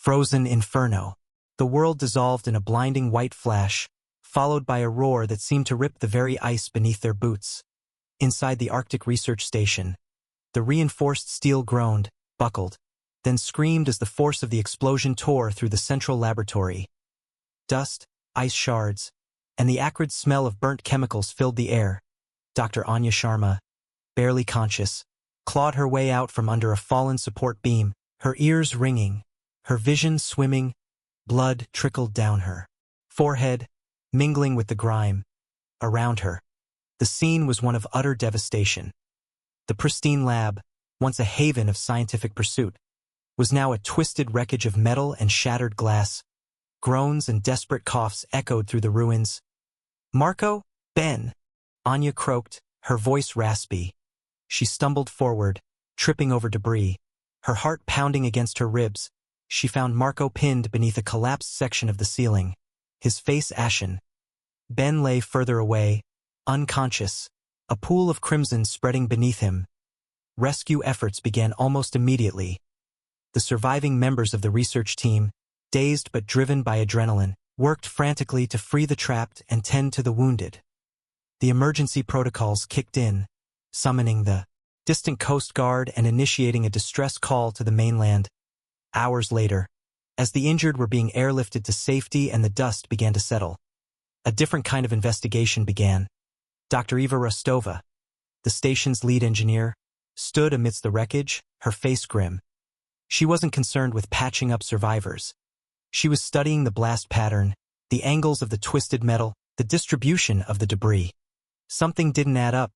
Frozen inferno. The world dissolved in a blinding white flash, followed by a roar that seemed to rip the very ice beneath their boots. Inside the Arctic Research Station, the reinforced steel groaned, buckled, then screamed as the force of the explosion tore through the central laboratory. Dust, ice shards, and the acrid smell of burnt chemicals filled the air. Dr. Anya Sharma, barely conscious, clawed her way out from under a fallen support beam, her ears ringing, her vision swimming. Blood trickled down her forehead, mingling with the grime. Around her, the scene was one of utter devastation. The pristine lab, once a haven of scientific pursuit, was now a twisted wreckage of metal and shattered glass. Groans and desperate coughs echoed through the ruins. "Marco? Ben!" Anya croaked, her voice raspy. She stumbled forward, tripping over debris, her heart pounding against her ribs. She found Marco pinned beneath a collapsed section of the ceiling, his face ashen. Ben lay further away, unconscious, a pool of crimson spreading beneath him. Rescue efforts began almost immediately. The surviving members of the research team, dazed but driven by adrenaline, worked frantically to free the trapped and tend to the wounded. The emergency protocols kicked in, summoning the distant Coast Guard and initiating a distress call to the mainland. Hours later, as the injured were being airlifted to safety and the dust began to settle, a different kind of investigation began. Dr. Eva Rostova, the station's lead engineer, stood amidst the wreckage, her face grim. She wasn't concerned with patching up survivors. She was studying the blast pattern, the angles of the twisted metal, the distribution of the debris. Something didn't add up.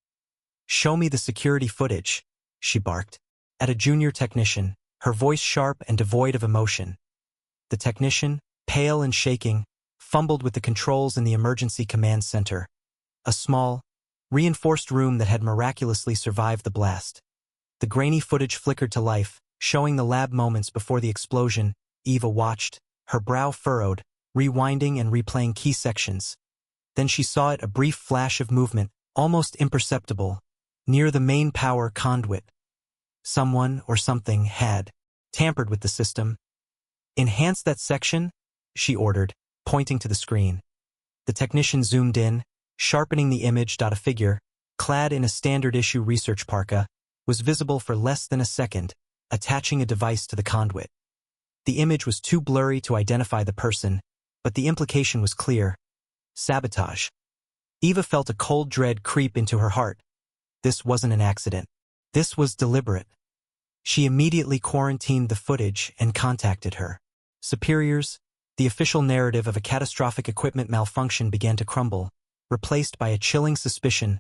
"Show me the security footage," she barked at a junior technician, her voice sharp and devoid of emotion. The technician, pale and shaking, fumbled with the controls in the emergency command center, a small, reinforced room that had miraculously survived the blast. The grainy footage flickered to life, showing the lab moments before the explosion. Eva watched, her brow furrowed, rewinding and replaying key sections. Then she saw it, a brief flash of movement, almost imperceptible, near the main power conduit. Someone or something had tampered with the system. "Enhance that section," she ordered, pointing to the screen. The technician zoomed in, sharpening the image. A figure, clad in a standard-issue research parka, was visible for less than a second, attaching a device to the conduit. The image was too blurry to identify the person, but the implication was clear. Sabotage. Eva felt a cold dread creep into her heart. This wasn't an accident. This was deliberate. She immediately quarantined the footage and contacted her superiors. The official narrative of a catastrophic equipment malfunction began to crumble, replaced by a chilling suspicion.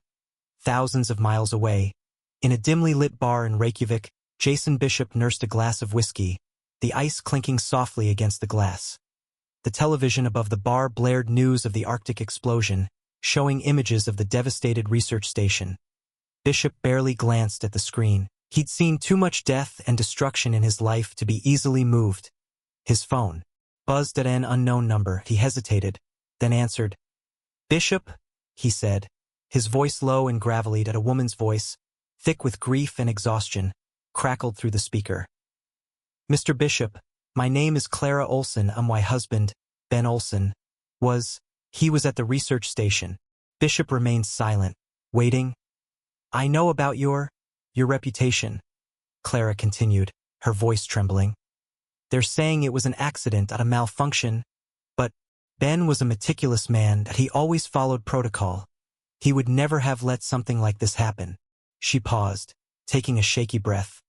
Thousands of miles away, in a dimly lit bar in Reykjavik, Jason Bishop nursed a glass of whiskey, the ice clinking softly against the glass. The television above the bar blared news of the Arctic explosion, showing images of the devastated research station. Bishop barely glanced at the screen. He'd seen too much death and destruction in his life to be easily moved. His phone buzzed at an unknown number. He hesitated, then answered. "Bishop," he said, his voice low and gravelly. A woman's voice, thick with grief and exhaustion, crackled through the speaker. "Mr. Bishop, my name is Clara Olson. My husband, Ben Olson, he was at the research station." Bishop remained silent, waiting. "I know about your reputation," Clara continued, her voice trembling. "They're saying it was an accident, a malfunction, but Ben was a meticulous man. He always followed protocol. He would never have let something like this happen." She paused, taking a shaky breath.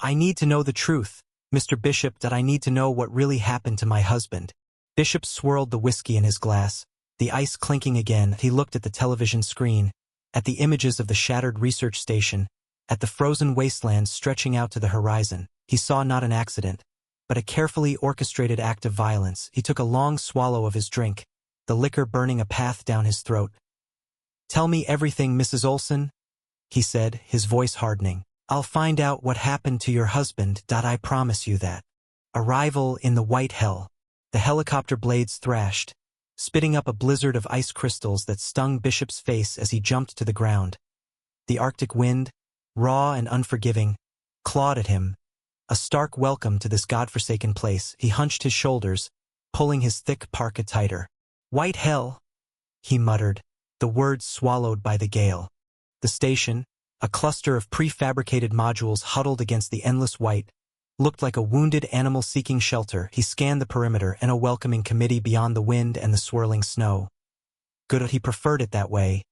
"I need to know the truth, Mr. Bishop. I need to know what really happened to my husband." Bishop swirled the whiskey in his glass, the ice clinking again. He looked at the television screen, at the images of the shattered research station, at the frozen wastelands stretching out to the horizon. He saw not an accident, but a carefully orchestrated act of violence. He took a long swallow of his drink, the liquor burning a path down his throat. "Tell me everything, Mrs. Olson," he said, his voice hardening. "I'll find out what happened to your husband. I promise you that." Arrival in the white hell. The helicopter blades thrashed, spitting up a blizzard of ice crystals that stung Bishop's face as he jumped to the ground. The Arctic wind, raw and unforgiving, clawed at him, A stark welcome to this godforsaken place. He hunched his shoulders, pulling his thick parka tighter. White hell, he muttered, the words swallowed by the gale. The station, a cluster of prefabricated modules huddled against the endless white, looked like a wounded animal seeking shelter. He scanned the perimeter and a welcoming committee beyond the wind and the swirling snow. Good, he preferred it that way.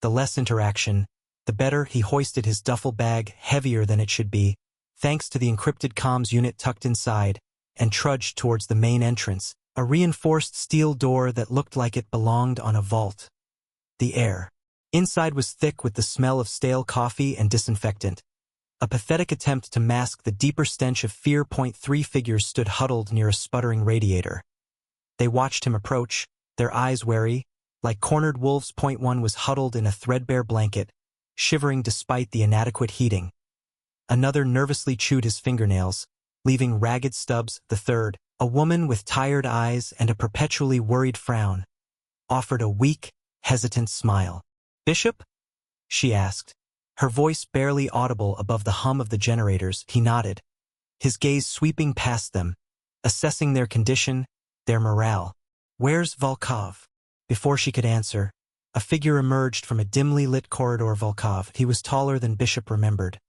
The less interaction, the better. He hoisted his duffel bag, heavier than it should be, thanks to the encrypted comms unit tucked inside, and trudged towards the main entrance, a reinforced steel door that looked like it belonged on a vault. The air inside was thick with the smell of stale coffee and disinfectant, a pathetic attempt to mask the deeper stench of fear. 3 figures stood huddled near a sputtering radiator. They watched him approach, their eyes wary, like cornered wolves. 1 was huddled in a threadbare blanket, shivering despite the inadequate heating. Another nervously chewed his fingernails, leaving ragged stubs. The third, a woman with tired eyes and a perpetually worried frown, offered a weak, hesitant smile. "Bishop?" she asked, her voice barely audible above the hum of the generators. He nodded, his gaze sweeping past them, assessing their condition, their morale. "Where's Volkov?" Before she could answer, a figure emerged from a dimly lit corridor. Volkov, he was taller than Bishop remembered.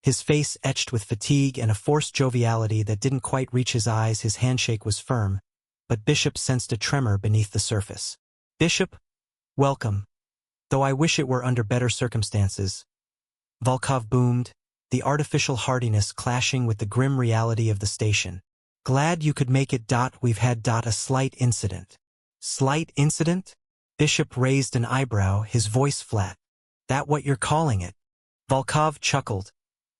His face etched with fatigue and a forced joviality that didn't quite reach his eyes. His handshake was firm, but Bishop sensed a tremor beneath the surface. "Bishop, welcome. Though I wish it were under better circumstances," Volkov boomed, the artificial hardiness clashing with the grim reality of the station. "Glad you could make it. We've had a slight incident." "Slight incident?" Bishop raised an eyebrow, his voice flat. "That what you're calling it?" Volkov chuckled,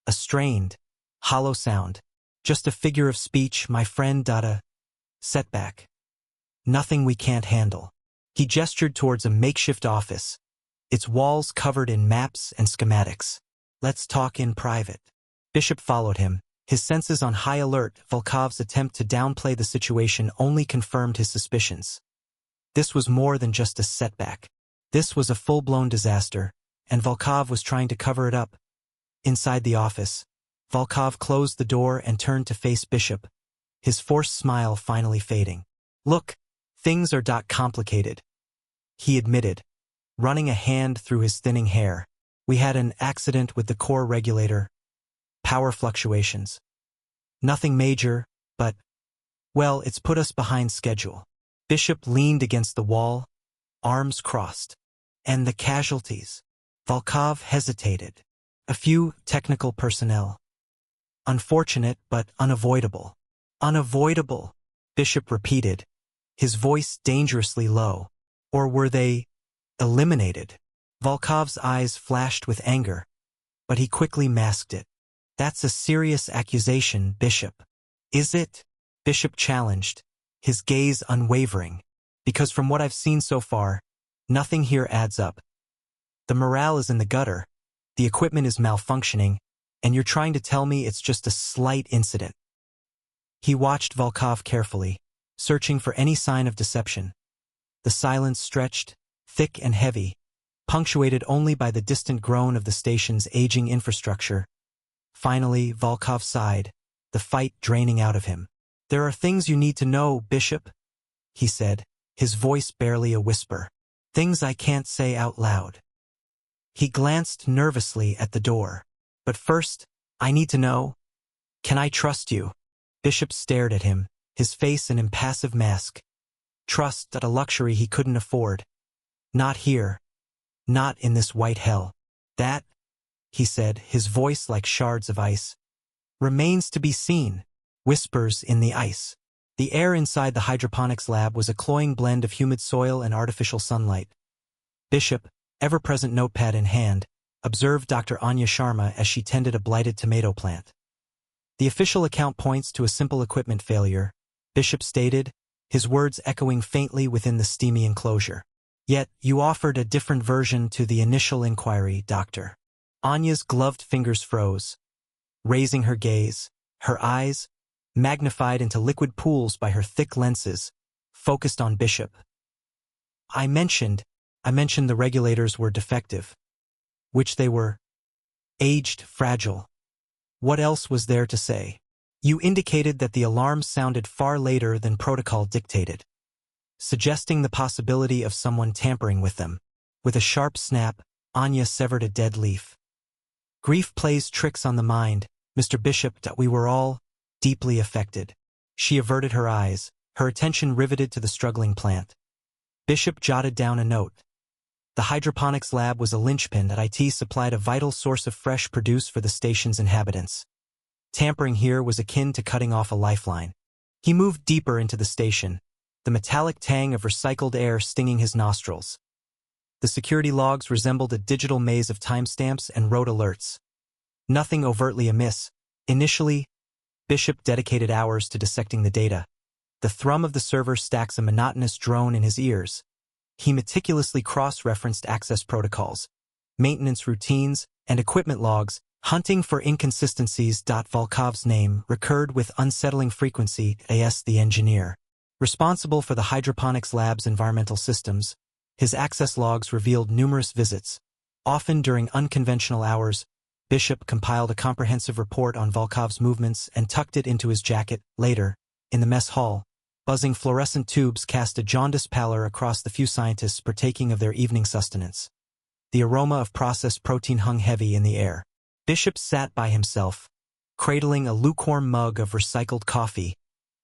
a strained, hollow sound. "Just a figure of speech, my friend. A setback. Nothing we can't handle." He gestured towards a makeshift office, its walls covered in maps and schematics. "Let's talk in private." Bishop followed him, his senses on high alert. Volkov's attempt to downplay the situation only confirmed his suspicions. This was more than just a setback. This was a full-blown disaster, and Volkov was trying to cover it up. Inside the office, Volkov closed the door and turned to face Bishop, his forced smile finally fading. "Look, things are complicated," he admitted, running a hand through his thinning hair. "We had an accident with the core regulator. Power fluctuations. Nothing major, but, well, it's put us behind schedule." Bishop leaned against the wall, arms crossed. "And the casualties?" Volkov hesitated. "A few technical personnel. Unfortunate, but unavoidable." "Unavoidable," Bishop repeated, his voice dangerously low. "Or were they eliminated?" Volkov's eyes flashed with anger, but he quickly masked it. "That's a serious accusation, Bishop." "Is it?" Bishop challenged, his gaze unwavering. "Because from what I've seen so far, nothing here adds up. The morale is in the gutter, the equipment is malfunctioning, and you're trying to tell me it's just a slight incident." He watched Volkov carefully, searching for any sign of deception. The silence stretched, thick and heavy, punctuated only by the distant groan of the station's aging infrastructure. Finally, Volkov sighed, the fight draining out of him. "There are things you need to know, Bishop," he said, his voice barely a whisper. "Things I can't say out loud." He glanced nervously at the door. "But first, I need to know, can I trust you?" Bishop stared at him, his face an impassive mask. Trust, a luxury he couldn't afford. "Not here. Not in this white hell. That," he said, his voice like shards of ice, "remains to be seen." Whispers in the ice. The air inside the hydroponics lab was a cloying blend of humid soil and artificial sunlight. Bishop, ever-present notepad in hand, observed Dr. Anya Sharma as she tended a blighted tomato plant. "The official account points to a simple equipment failure," Bishop stated, his words echoing faintly within the steamy enclosure. "Yet, you offered a different version to the initial inquiry, Doctor." Anya's gloved fingers froze. Raising her gaze, her eyes, magnified into liquid pools by her thick lenses, focused on Bishop. I mentioned the regulators were defective. Which they were. Aged, fragile. What else was there to say?" You indicated that the alarm sounded far later than protocol dictated, suggesting the possibility of someone tampering with them. With a sharp snap, Anya severed a dead leaf. Grief plays tricks on the mind, Mr. Bishop, that we were all deeply affected. She averted her eyes, her attention riveted to the struggling plant. Bishop jotted down a note. The hydroponics lab was a linchpin that IT supplied a vital source of fresh produce for the station's inhabitants. Tampering here was akin to cutting off a lifeline. He moved deeper into the station, the metallic tang of recycled air stinging his nostrils. The security logs resembled a digital maze of timestamps and road alerts. Nothing overtly amiss. Initially, Bishop dedicated hours to dissecting the data. The thrum of the server stacks a monotonous drone in his ears. He meticulously cross-referenced access protocols, maintenance routines, and equipment logs, hunting for inconsistencies. Volkov's name recurred with unsettling frequency as the engineer, responsible for the hydroponics lab's environmental systems. His access logs revealed numerous visits. Often during unconventional hours, Bishop compiled a comprehensive report on Volkov's movements and tucked it into his jacket. Later, in the mess hall, buzzing fluorescent tubes cast a jaundiced pallor across the few scientists partaking of their evening sustenance. The aroma of processed protein hung heavy in the air. Bishop sat by himself, cradling a lukewarm mug of recycled coffee,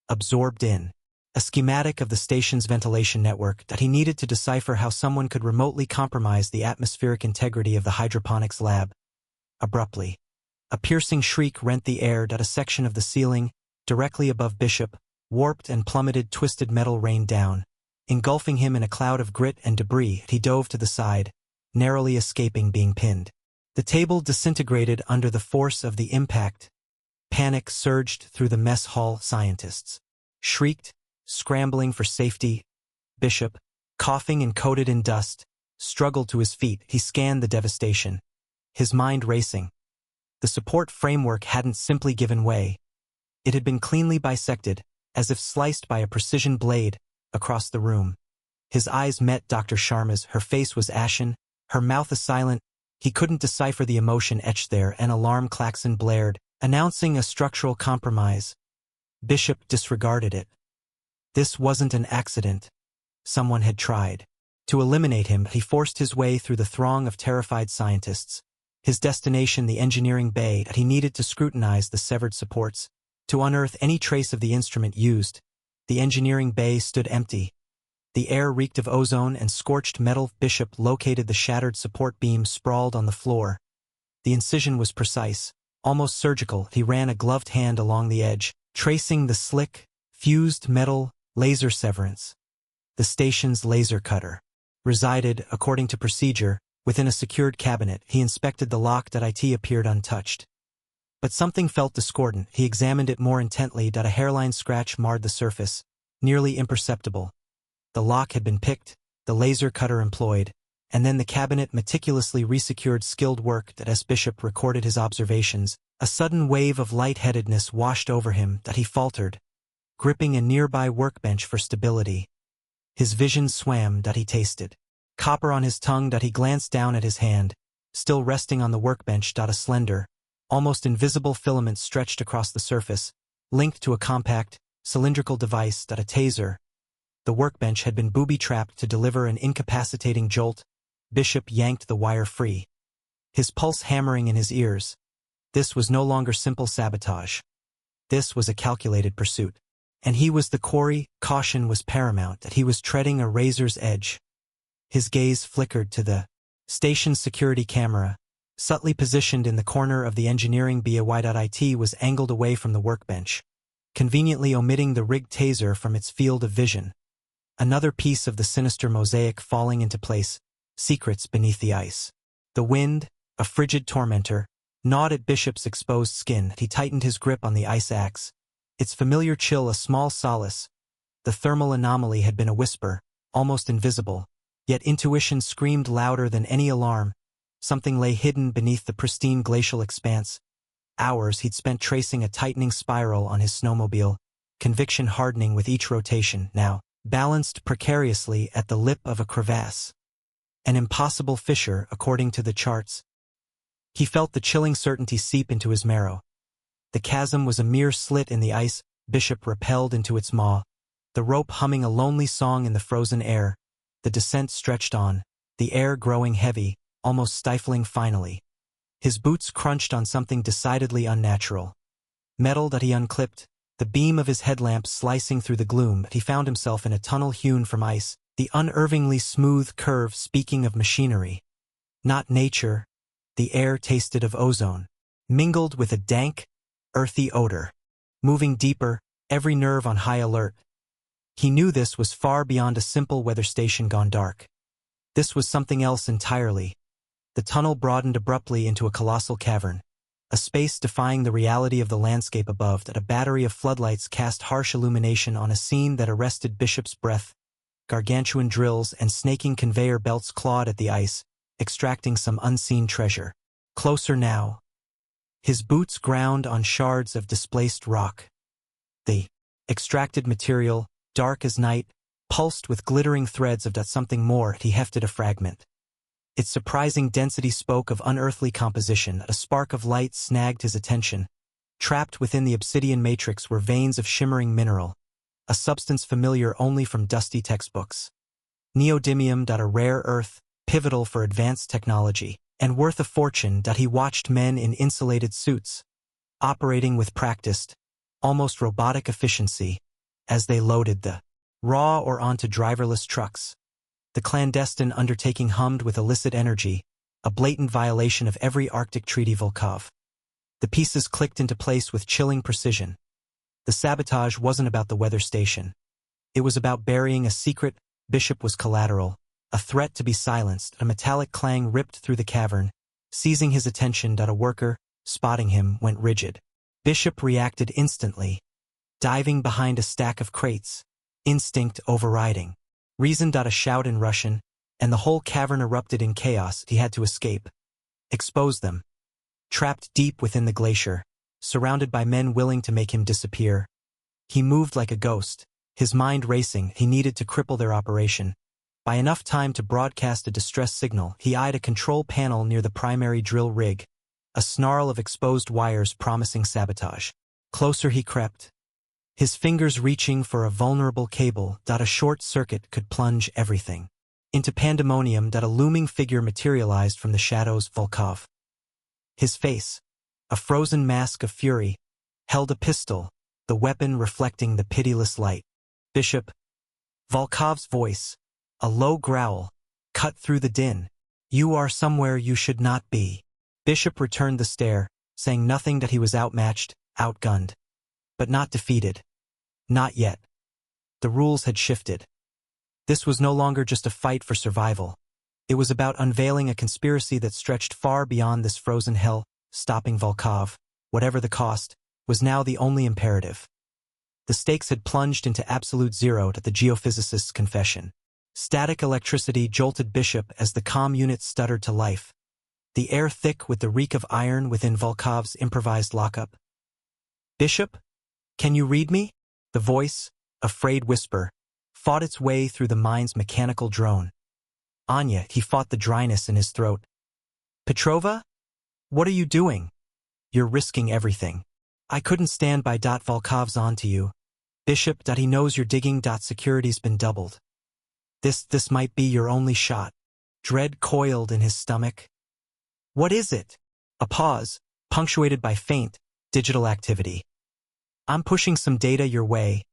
absorbed in a schematic of the station's ventilation network that he needed to decipher how someone could remotely compromise the atmospheric integrity of the hydroponics lab. Abruptly, a piercing shriek rent the air. A section of the ceiling, directly above Bishop, warped and plummeted. Twisted metal rained down, engulfing him in a cloud of grit and debris. He dove to the side, narrowly escaping being pinned. The table disintegrated under the force of the impact. Panic surged through the mess hall. Scientists shrieked, scrambling for safety. Bishop, coughing and coated in dust, struggled to his feet. He scanned the devastation, his mind racing. The support framework hadn't simply given way. It had been cleanly bisected, as if sliced by a precision blade, across the room. His eyes met Dr. Sharma's. Her face was ashen, her mouth a silent. He couldn't decipher the emotion etched there. An alarm klaxon blared, announcing a structural compromise. Bishop disregarded it. This wasn't an accident. Someone had tried to eliminate him. He forced his way through the throng of terrified scientists. His destination, the engineering bay. He needed to scrutinize the severed supports, to unearth any trace of the instrument used. The engineering bay stood empty. The air reeked of ozone and scorched metal. Bishop located the shattered support beam sprawled on the floor. The incision was precise, almost surgical. He ran a gloved hand along the edge, tracing the slick, fused metal. Laser severance. The station's laser cutter resided, according to procedure, within a secured cabinet. He inspected the lock. IT appeared untouched. But something felt discordant. He examined it more intently. A hairline scratch marred the surface, nearly imperceptible. The lock had been picked, the laser cutter employed, and then the cabinet meticulously resecured. Skilled work. As Bishop recorded his observations, a sudden wave of lightheadedness washed over him. He faltered, gripping a nearby workbench for stability. His vision swam. He tasted copper on his tongue. He glanced down at his hand, still resting on the workbench. A slender, almost invisible filament stretched across the surface, linked to a compact, cylindrical device. A taser. The workbench had been booby-trapped to deliver an incapacitating jolt. Bishop yanked the wire free, his pulse hammering in his ears. This was no longer simple sabotage. This was a calculated pursuit. And he was the quarry. Caution was paramount. He was treading a razor's edge. His gaze flickered to the station's security camera, subtly positioned in the corner of the engineering bay. It was angled away from the workbench, conveniently omitting the rigged taser from its field of vision. Another piece of the sinister mosaic falling into place. Secrets beneath the ice. The wind, a frigid tormentor, gnawed at Bishop's exposed skin. He tightened his grip on the ice axe, its familiar chill a small solace. The thermal anomaly had been a whisper, almost invisible, yet intuition screamed louder than any alarm. Something lay hidden beneath the pristine glacial expanse. Hours he'd spent tracing a tightening spiral on his snowmobile, conviction hardening with each rotation. Now, balanced precariously at the lip of a crevasse. An impossible fissure, according to the charts. He felt the chilling certainty seep into his marrow. The chasm was a mere slit in the ice. Bishop rappelled into its maw, the rope humming a lonely song in the frozen air. The descent stretched on, the air growing heavy, almost stifling finally. His boots crunched on something decidedly unnatural. Metal that he unclipped, the beam of his headlamp slicing through the gloom. He found himself in a tunnel hewn from ice, the unervingly smooth curve speaking of machinery. Not nature. The air tasted of ozone, mingled with a dank, earthy odor. Moving deeper, every nerve on high alert. He knew this was far beyond a simple weather station gone dark. This was something else entirely. The tunnel broadened abruptly into a colossal cavern, a space defying the reality of the landscape above. That a battery of floodlights cast harsh illumination on a scene that arrested Bishop's breath. Gargantuan drills and snaking conveyor belts clawed at the ice, extracting some unseen treasure. Closer now. His boots ground on shards of displaced rock. The extracted material, dark as night, pulsed with glittering threads of something more. He hefted a fragment. Its surprising density spoke of unearthly composition. A spark of light snagged his attention. Trapped within the obsidian matrix were veins of shimmering mineral, a substance familiar only from dusty textbooks. Neodymium. A rare earth, pivotal for advanced technology, and worth a fortune. He watched men in insulated suits, operating with practiced, almost robotic efficiency, as they loaded the raw ore onto driverless trucks. The clandestine undertaking hummed with illicit energy, a blatant violation of every Arctic treaty. Volkov. The pieces clicked into place with chilling precision. The sabotage wasn't about the weather station. It was about burying a secret. Bishop was collateral, a threat to be silenced. A metallic clang ripped through the cavern, seizing his attention. A worker, spotting him, went rigid. Bishop reacted instantly, diving behind a stack of crates, instinct overriding. Reason. A shout in Russian, and the whole cavern erupted in chaos. He had to escape. Expose them. Trapped deep within the glacier, surrounded by men willing to make him disappear. He moved like a ghost, his mind racing. He needed to cripple their operation. By enough time to broadcast a distress signal, he eyed a control panel near the primary drill rig, a snarl of exposed wires promising sabotage. Closer he crept, his fingers reaching for a vulnerable cable. A short circuit could plunge everything into pandemonium. A looming figure materialized from the shadows. Volkov. His face, a frozen mask of fury, held a pistol, the weapon reflecting the pitiless light. Bishop. Volkov's voice, a low growl, cut through the din. You are somewhere you should not be. Bishop returned the stare, saying nothing. He was outmatched, outgunned. But not defeated. Not yet. The rules had shifted. This was no longer just a fight for survival. It was about unveiling a conspiracy that stretched far beyond this frozen hell. Stopping Volkov, whatever the cost, was now the only imperative. The stakes had plunged into absolute zero. The geophysicist's confession. Static electricity jolted Bishop as the comm unit stuttered to life, the air thick with the reek of iron within Volkov's improvised lockup. Bishop? Can you read me? The voice, a frayed whisper, fought its way through the mind's mechanical drone. Anya. He fought the dryness in his throat. Petrova? What are you doing? You're risking everything. I couldn't stand by. Volkov's on to you. Bishop. He knows you're digging. Security's been doubled. This might be your only shot. Dread coiled in his stomach. What is it? A pause, punctuated by faint, digital activity. I'm pushing some data your way.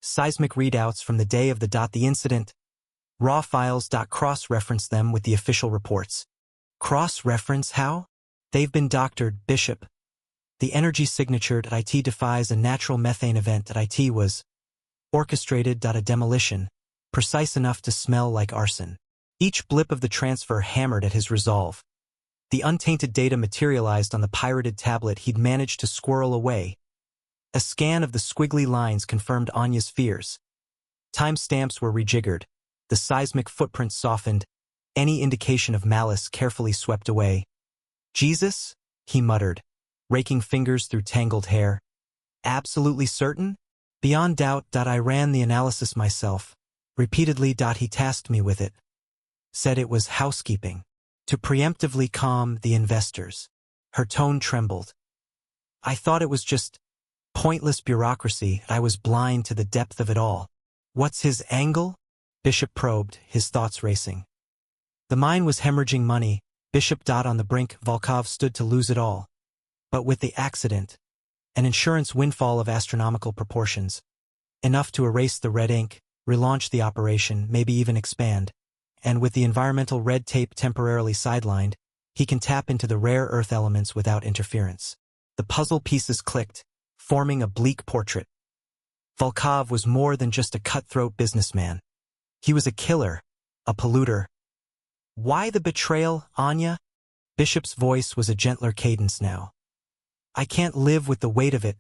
Seismic readouts from the day of the incident. Raw files. Cross-reference them with the official reports. Cross-reference how? They've been doctored. Bishop. The energy signature at IT defies a natural methane event. At IT was orchestrated. A demolition, precise enough to smell like arson. Each blip of the transfer hammered at his resolve. The untainted data materialized on the pirated tablet he'd managed to squirrel away. A scan of the squiggly lines confirmed Anya's fears. Timestamps were rejiggered, the seismic footprints softened, any indication of malice carefully swept away. Jesus? He muttered, raking fingers through tangled hair. Absolutely certain? Beyond doubt. I ran the analysis myself. Repeatedly. He tasked me with it. Said it was housekeeping. To preemptively calm the investors. Her tone trembled. I thought it was just pointless bureaucracy. I was blind to the depth of it all. What's his angle? Bishop probed, his thoughts racing. The mine was hemorrhaging money. Bishop. On the brink, Volkov stood to lose it all. But with the accident, an insurance windfall of astronomical proportions, enough to erase the red ink, relaunch the operation, maybe even expand. And with the environmental red tape temporarily sidelined, he can tap into the rare earth elements without interference. The puzzle pieces clicked, forming a bleak portrait. Volkov was more than just a cutthroat businessman. He was a killer, a polluter. Why the betrayal, Anya? Bishop's voice was a gentler cadence now. I can't live with the weight of it,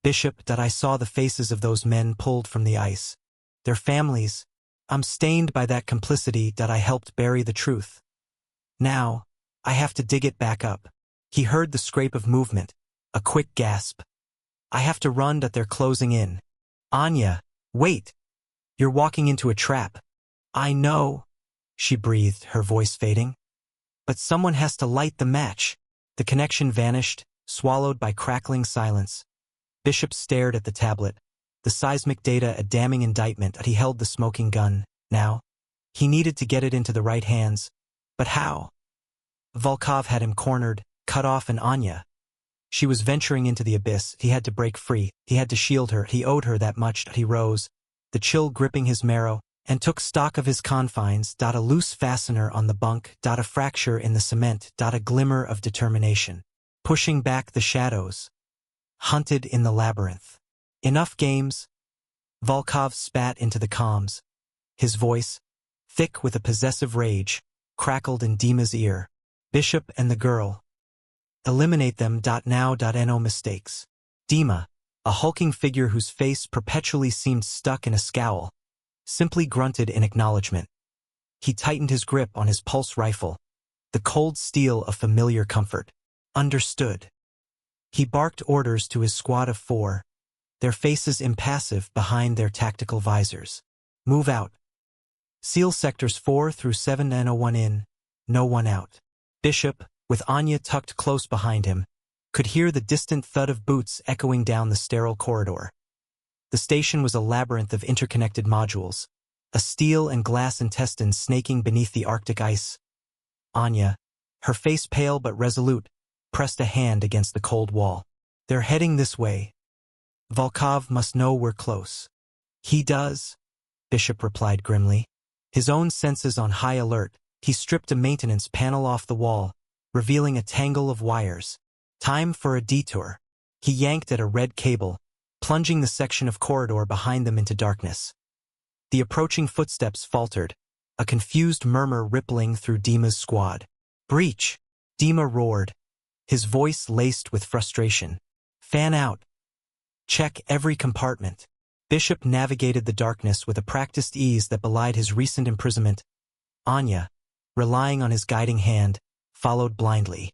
Bishop. I saw the faces of those men pulled from the ice. Their families. I'm stained by that complicity. I helped bury the truth. Now, I have to dig it back up. He heard the scrape of movement, a quick gasp. I have to run. They're closing in. Anya, wait. You're walking into a trap. I know, she breathed, her voice fading. But someone has to light the match. The connection vanished, swallowed by crackling silence. Bishop stared at the tablet, the seismic data a damning indictment. He held the smoking gun. Now, he needed to get it into the right hands. But how? Volkov had him cornered, cut off, and Anya. She was venturing into the abyss. He had to break free. He had to shield her. He owed her that much. He rose, the chill gripping his marrow, and took stock of his confines. A loose fastener on the bunk. A fracture in the cement. A glimmer of determination. Pushing back the shadows. Hunted in the labyrinth. Enough games. Volkov spat into the comms. His voice, thick with a possessive rage, crackled in Dima's ear. Bishop and the girl. Eliminate them. Now. No mistakes. Dima, a hulking figure whose face perpetually seemed stuck in a scowl, simply grunted in acknowledgement. He tightened his grip on his pulse rifle, the cold steel of familiar comfort. Understood. He barked orders to his squad of 4, their faces impassive behind their tactical visors. Move out. Seal sectors 4 through 7 and 01 in, no one out. Bishop, with Anya tucked close behind him, could hear the distant thud of boots echoing down the sterile corridor. The station was a labyrinth of interconnected modules, a steel and glass intestine snaking beneath the Arctic ice. Anya, her face pale but resolute, pressed a hand against the cold wall. They're heading this way. Volkov must know we're close. He does, Bishop replied grimly. His own senses on high alert, he stripped a maintenance panel off the wall, revealing a tangle of wires. Time for a detour. He yanked at a red cable, plunging the section of corridor behind them into darkness. The approaching footsteps faltered, a confused murmur rippling through Dima's squad. Breach! Dima roared, his voice laced with frustration. Fan out. Check every compartment. Bishop navigated the darkness with a practiced ease that belied his recent imprisonment. Anya, relying on his guiding hand, followed blindly.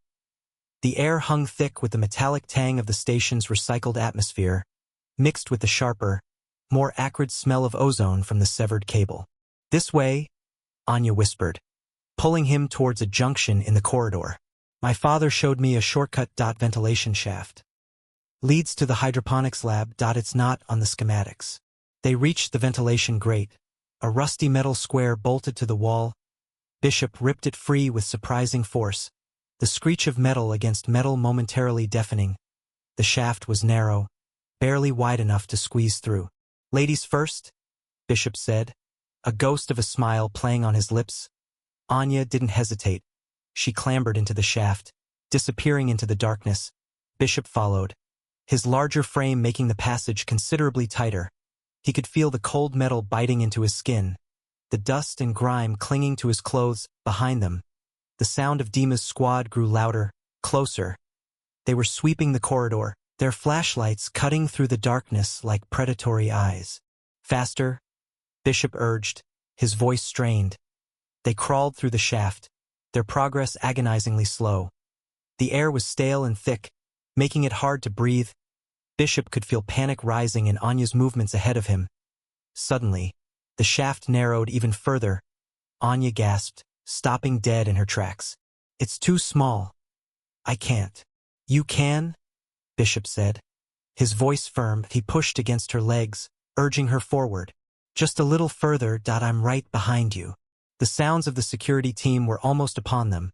The air hung thick with the metallic tang of the station's recycled atmosphere, mixed with the sharper, more acrid smell of ozone from the severed cable. This way, Anya whispered, pulling him towards a junction in the corridor. My father showed me a shortcut. Ventilation shaft. Leads to the hydroponics lab. It's not on the schematics. They reached the ventilation grate, a rusty metal square bolted to the wall. Bishop ripped it free with surprising force, the screech of metal against metal momentarily deafening. The shaft was narrow, barely wide enough to squeeze through. Ladies first, Bishop said, a ghost of a smile playing on his lips. Anya didn't hesitate. She clambered into the shaft, disappearing into the darkness. Bishop followed, his larger frame making the passage considerably tighter. He could feel the cold metal biting into his skin, the dust and grime clinging to his clothes behind them. The sound of Dima's squad grew louder, closer. They were sweeping the corridor, their flashlights cutting through the darkness like predatory eyes. Faster, Bishop urged, his voice strained. They crawled through the shaft, their progress agonizingly slow. The air was stale and thick, making it hard to breathe. Bishop could feel panic rising in Anya's movements ahead of him. Suddenly, the shaft narrowed even further. Anya gasped, stopping dead in her tracks. It's too small. I can't. You can? Bishop said. His voice firm, he pushed against her legs, urging her forward. Just a little further. I'm right behind you. The sounds of the security team were almost upon them.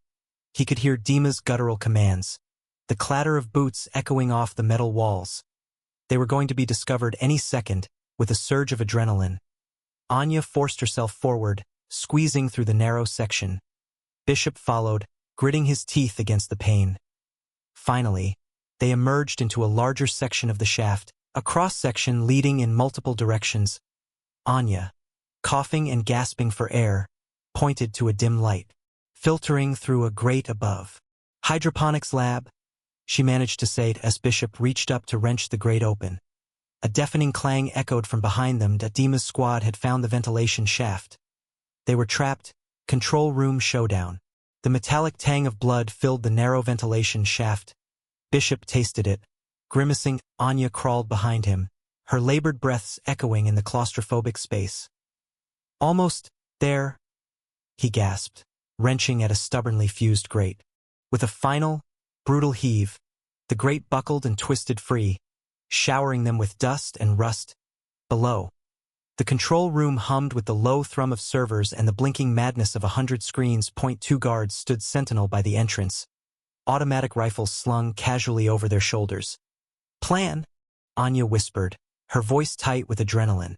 He could hear Dima's guttural commands, the clatter of boots echoing off the metal walls. They were going to be discovered any second, with a surge of adrenaline. Anya forced herself forward, squeezing through the narrow section. Bishop followed, gritting his teeth against the pain. Finally, they emerged into a larger section of the shaft, a cross-section leading in multiple directions. Anya, coughing and gasping for air, pointed to a dim light, filtering through a grate above. Hydroponics lab, she managed to say as Bishop reached up to wrench the grate open. A deafening clang echoed from behind them that Dima's squad had found the ventilation shaft. They were trapped. Control room showdown. The metallic tang of blood filled the narrow ventilation shaft. Bishop tasted it. Grimacing, Anya crawled behind him, her labored breaths echoing in the claustrophobic space. Almost there, he gasped, wrenching at a stubbornly fused grate. With a final, brutal heave, the grate buckled and twisted free, showering them with dust and rust. Below, the control room hummed with the low thrum of servers and the blinking madness of 100 screens. Two guards stood sentinel by the entrance, automatic rifles slung casually over their shoulders. Plan, Anya whispered, her voice tight with adrenaline.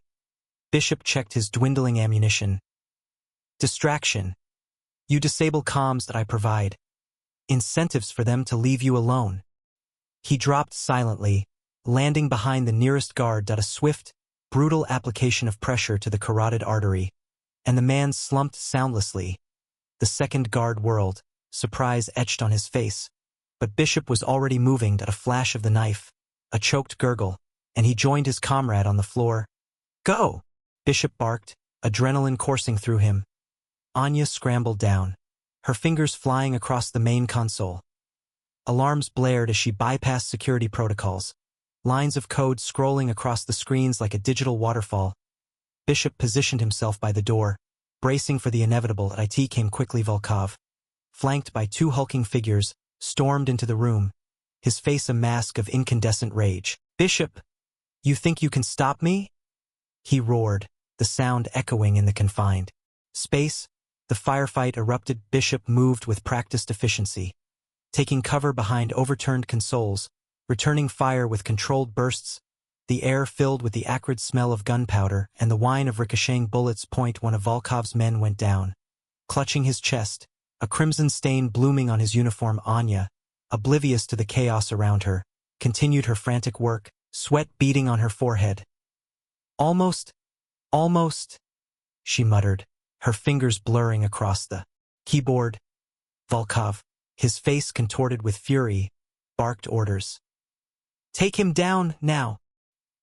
Bishop checked his dwindling ammunition. Distraction. You disable comms that I provide. Incentives for them to leave you alone. He dropped silently, landing behind the nearest guard. A swift, brutal application of pressure to the carotid artery, and the man slumped soundlessly. The second guard whirled, surprise etched on his face. But Bishop was already moving at a flash of the knife, a choked gurgle, and he joined his comrade on the floor. Go! Bishop barked, adrenaline coursing through him. Anya scrambled down, her fingers flying across the main console. Alarms blared as she bypassed security protocols, lines of code scrolling across the screens like a digital waterfall. Bishop positioned himself by the door, bracing for the inevitable. At it came quickly. Volkov, flanked by two hulking figures, stormed into the room, his face a mask of incandescent rage. Bishop, you think you can stop me? He roared, the sound echoing in the confined space. The firefight erupted. Bishop moved with practiced efficiency, taking cover behind overturned consoles, returning fire with controlled bursts, the air filled with the acrid smell of gunpowder and the whine of ricocheting bullets. One of Volkov's men went down, clutching his chest, a crimson stain blooming on his uniform. Anya, oblivious to the chaos around her, continued her frantic work, sweat beading on her forehead. Almost, she muttered, her fingers blurring across the keyboard. Volkov, his face contorted with fury, barked orders. Take him down, now.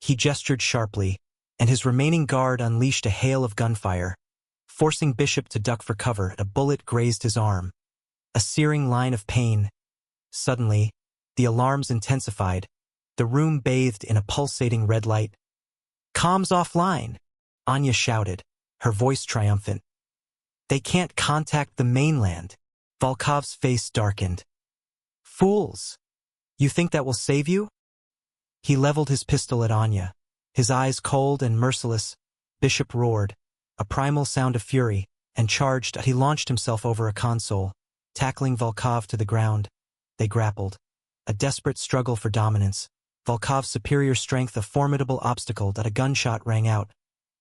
He gestured sharply, and his remaining guard unleashed a hail of gunfire, forcing Bishop to duck for cover. A bullet grazed his arm, a searing line of pain. Suddenly, the alarms intensified, the room bathed in a pulsating red light. Comms offline, Anya shouted, her voice triumphant. They can't contact the mainland. Volkov's face darkened. Fools! You think that will save you? He leveled his pistol at Anya, his eyes cold and merciless. Bishop roared, a primal sound of fury, and charged. He launched himself over a console, tackling Volkov to the ground. They grappled, a desperate struggle for dominance. Volkov's superior strength a formidable obstacle. A gunshot rang out,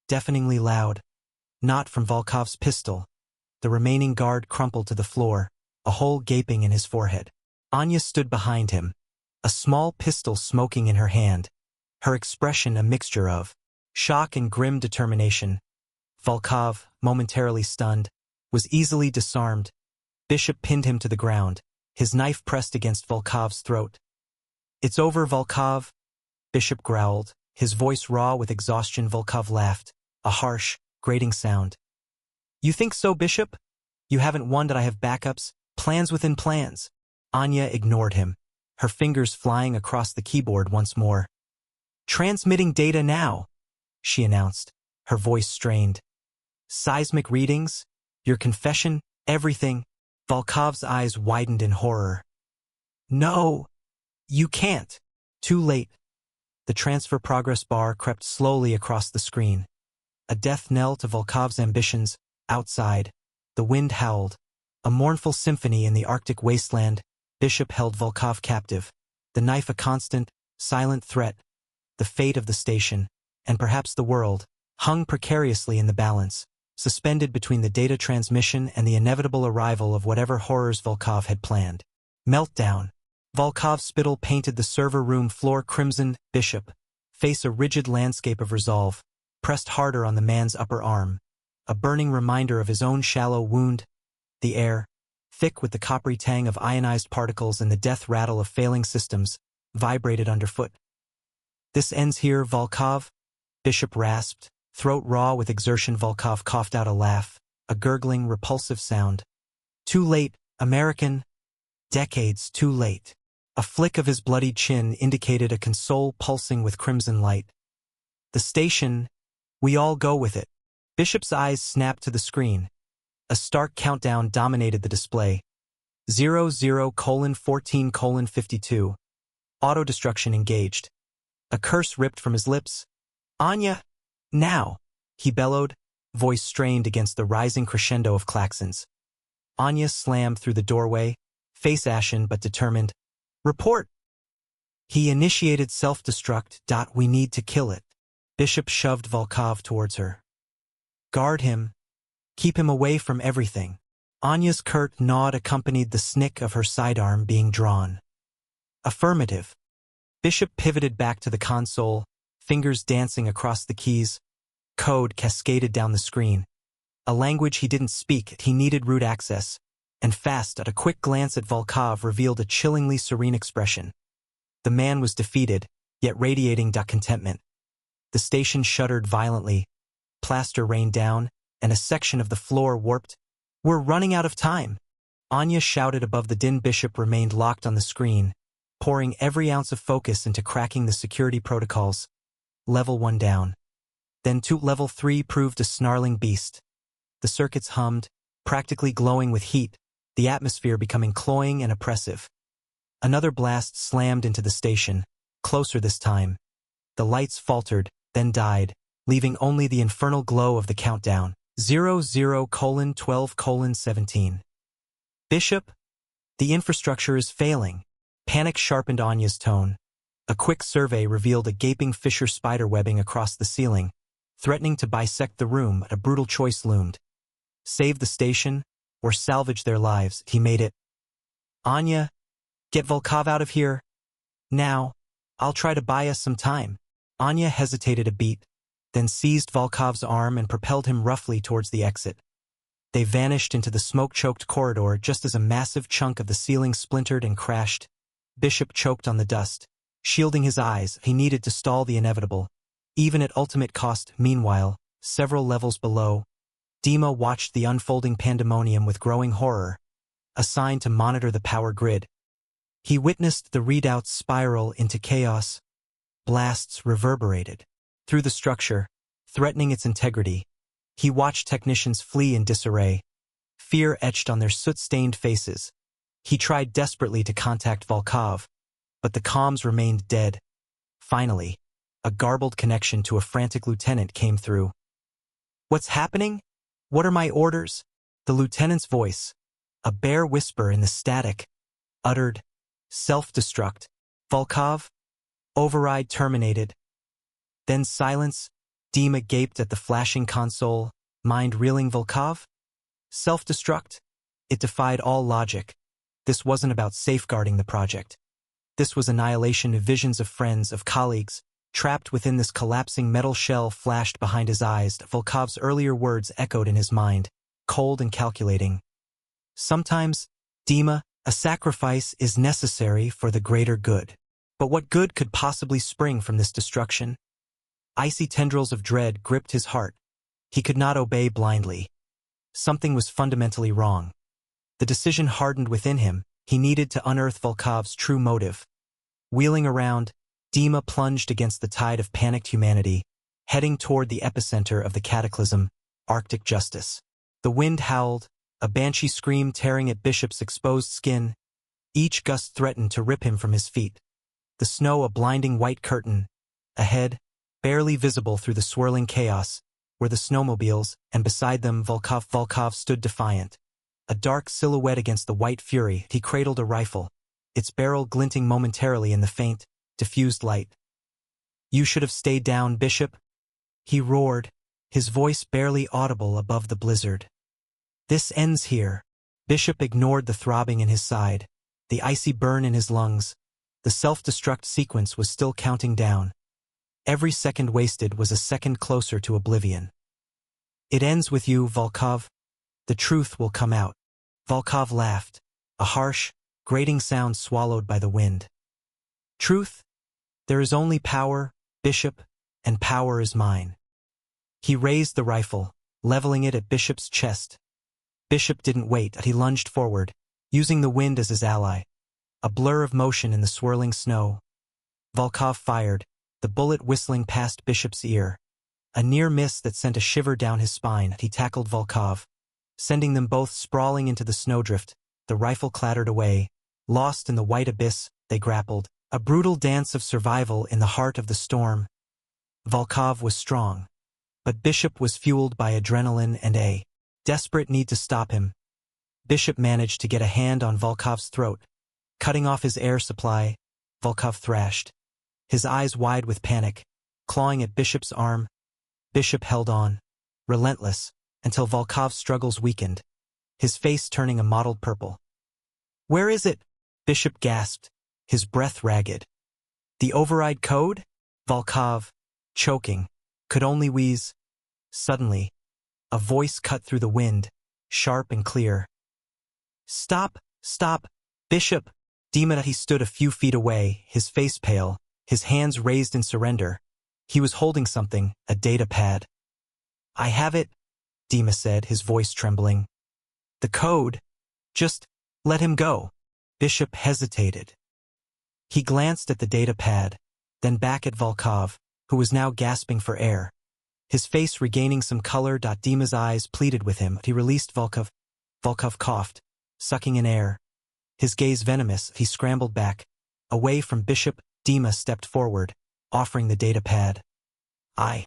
deafeningly loud. Not from Volkov's pistol. The remaining guard crumpled to the floor, a hole gaping in his forehead. Anya stood behind him, a small pistol smoking in her hand, her expression a mixture of shock and grim determination. Volkov, momentarily stunned, was easily disarmed. Bishop pinned him to the ground, his knife pressed against Volkov's throat. It's over, Volkov, Bishop growled, his voice raw with exhaustion. Volkov laughed, a harsh, grating sound. You think so, Bishop? You haven't won. I have backups, plans within plans. Anya ignored him, her fingers flying across the keyboard once more. Transmitting data now, she announced, her voice strained. Seismic readings, your confession, everything. Volkov's eyes widened in horror. No, you can't. Too late. The transfer progress bar crept slowly across the screen. A death knell to Volkov's ambitions. Outside, the wind howled. A mournful symphony in the Arctic wasteland. Bishop held Volkov captive. The knife a constant, silent threat. The fate of the station, and perhaps the world, hung precariously in the balance, suspended between the data transmission and the inevitable arrival of whatever horrors Volkov had planned. Meltdown. Volkov's spittle painted the server room floor crimson. Bishop, face a rigid landscape of resolve, pressed harder on the man's upper arm. A burning reminder of his own shallow wound. The air, thick with the coppery tang of ionized particles and the death rattle of failing systems, vibrated underfoot. This ends here, Volkov? Bishop rasped, throat raw with exertion. Volkov coughed out a laugh, a gurgling, repulsive sound. Too late, American. Decades too late. A flick of his bloodied chin indicated a console pulsing with crimson light. The station, we all go with it. Bishop's eyes snapped to the screen. A stark countdown dominated the display. 00:14:52. Auto-destruction engaged. A curse ripped from his lips. Anya! Now! He bellowed, voice strained against the rising crescendo of klaxons. Anya slammed through the doorway, face ashen but determined. Report! He initiated self-destruct. We need to kill it. Bishop shoved Volkov towards her. Guard him. Keep him away from everything. Anya's curt nod accompanied the snick of her sidearm being drawn. Affirmative. Bishop pivoted back to the console, fingers dancing across the keys. Code cascaded down the screen. A language he didn't speak, he needed root access, and fast. A quick glance at Volkov revealed a chillingly serene expression. The man was defeated, yet radiating contentment. The station shuddered violently. Plaster rained down, and a section of the floor warped. We're running out of time. Anya shouted above the din. Bishop remained locked on the screen, pouring every ounce of focus into cracking the security protocols. Level 1 down. Then Level 3 proved a snarling beast. The circuits hummed, practically glowing with heat, the atmosphere becoming cloying and oppressive. Another blast slammed into the station, closer this time. The lights faltered, then died, leaving only the infernal glow of the countdown. 00:12:17. Bishop? The infrastructure is failing. Panic sharpened Anya's tone. A quick survey revealed a gaping fissure spiderwebbing across the ceiling, threatening to bisect the room. A brutal choice loomed. Save the station, or salvage their lives. He made it. Anya, get Volkov out of here. Now. I'll try to buy us some time. Anya hesitated a beat, then seized Volkov's arm and propelled him roughly towards the exit. They vanished into the smoke-choked corridor just as a massive chunk of the ceiling splintered and crashed. Bishop choked on the dust. Shielding his eyes, he needed to stall the inevitable, even at ultimate cost. Meanwhile, several levels below, Dima watched the unfolding pandemonium with growing horror, assigned to monitor the power grid. He witnessed the readouts spiral into chaos. Blasts reverberated through the structure, threatening its integrity. He watched technicians flee in disarray, fear etched on their soot-stained faces. He tried desperately to contact Volkov, but the comms remained dead. Finally, a garbled connection to a frantic lieutenant came through. What's happening? What are my orders? The lieutenant's voice, a bare whisper in the static, uttered, self-destruct. Volkov? Override terminated. Then silence. Dima gaped at the flashing console, mind reeling. Volkov? Self-destruct? It defied all logic. This wasn't about safeguarding the project. This was annihilation. Visions of friends, of colleagues, trapped within this collapsing metal shell flashed behind his eyes. Volkov's earlier words echoed in his mind, cold and calculating. Sometimes, Dima, a sacrifice is necessary for the greater good. But what good could possibly spring from this destruction? Icy tendrils of dread gripped his heart. He could not obey blindly. Something was fundamentally wrong. The decision hardened within him. He needed to unearth Volkov's true motive. Wheeling around, Dima plunged against the tide of panicked humanity, heading toward the epicenter of the cataclysm, Arctic justice. The wind howled, a banshee scream tearing at Bishop's exposed skin. Each gust threatened to rip him from his feet. the snow a blinding white curtain. Ahead, barely visible through the swirling chaos, were the snowmobiles, and beside them Volkov stood defiant. A dark silhouette against the white fury, he cradled a rifle, its barrel glinting momentarily in the faint, diffused light. "You should have stayed down, Bishop," he roared, his voice barely audible above the blizzard. "This ends here." Bishop ignored the throbbing in his side, the icy burn in his lungs. The self-destruct sequence was still counting down. Every second wasted was a second closer to oblivion. "It ends with you, Volkov. The truth will come out." Volkov laughed, a harsh, grating sound swallowed by the wind. "Truth? There is only power, Bishop, and power is mine." He raised the rifle, leveling it at Bishop's chest. Bishop didn't wait, he lunged forward, using the wind as his ally. A blur of motion in the swirling snow. Volkov fired, the bullet whistling past Bishop's ear. A near miss that sent a shiver down his spine. He tackled Volkov, sending them both sprawling into the snowdrift. The rifle clattered away. Lost in the white abyss, they grappled. A brutal dance of survival in the heart of the storm. Volkov was strong, but Bishop was fueled by adrenaline and a desperate need to stop him. Bishop managed to get a hand on Volkov's throat, cutting off his air supply. Volkov thrashed, his eyes wide with panic, clawing at Bishop's arm. Bishop held on, relentless, until Volkov's struggles weakened, his face turning a mottled purple. "Where is it?" Bishop gasped, his breath ragged. "The override code?" Volkov, choking, could only wheeze. Suddenly, a voice cut through the wind, sharp and clear. "Stop, stop, Bishop!" He stood a few feet away, his face pale, his hands raised in surrender. He was holding something, a data pad. "I have it," Dima said, his voice trembling. "The code. Just let him go." Bishop hesitated. He glanced at the data pad, then back at Volkov, who was now gasping for air. His face regaining some color. Dima's eyes pleaded with him. He released Volkov. Volkov coughed, sucking in air. His gaze venomous, he scrambled back. Away from Bishop, Dima stepped forward, offering the data pad. I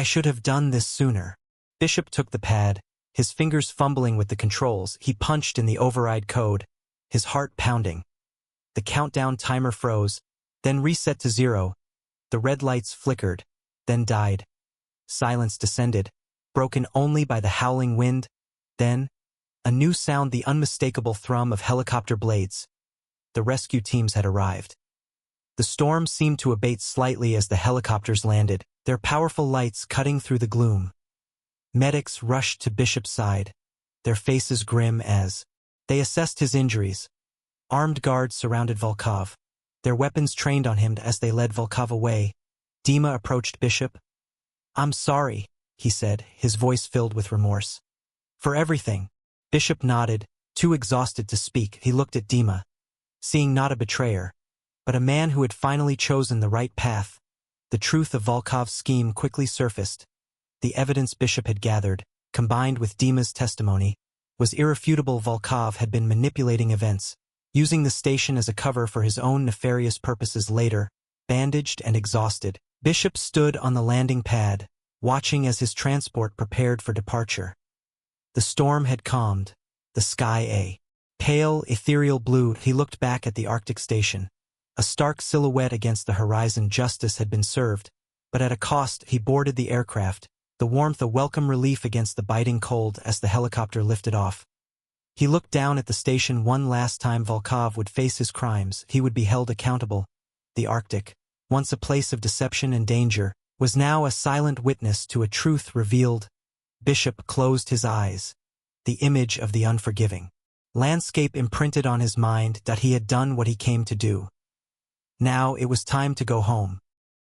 should have done this sooner." Bishop took the pad, his fingers fumbling with the controls. He punched in the override code, his heart pounding. The countdown timer froze, then reset to 0. The red lights flickered, then died. Silence descended, broken only by the howling wind. Then, a new sound, the unmistakable thrum of helicopter blades. The rescue teams had arrived. The storm seemed to abate slightly as the helicopters landed, their powerful lights cutting through the gloom. Medics rushed to Bishop's side, their faces grim as they assessed his injuries. Armed guards surrounded Volkov, their weapons trained on him as they led Volkov away. Dima approached Bishop. "I'm sorry," he said, his voice filled with remorse. "For everything." Bishop nodded, too exhausted to speak. He looked at Dima, seeing not a betrayer, but a man who had finally chosen the right path. The truth of Volkov's scheme quickly surfaced. The evidence Bishop had gathered, combined with Dima's testimony, was irrefutable. Volkov had been manipulating events, using the station as a cover for his own nefarious purposes. Later, bandaged and exhausted, Bishop stood on the landing pad, watching as his transport prepared for departure. The storm had calmed, the sky a pale, ethereal blue. He looked back at the Arctic station, a stark silhouette against the horizon. Justice had been served, but at a cost. He boarded the aircraft, the warmth a welcome relief against the biting cold as the helicopter lifted off. He looked down at the station one last time. Volkov would face his crimes. He would be held accountable. The Arctic, once a place of deception and danger, was now a silent witness to a truth revealed. Bishop closed his eyes, the image of the unforgiving landscape imprinted on his mind. That he had done what he came to do. Now it was time to go home.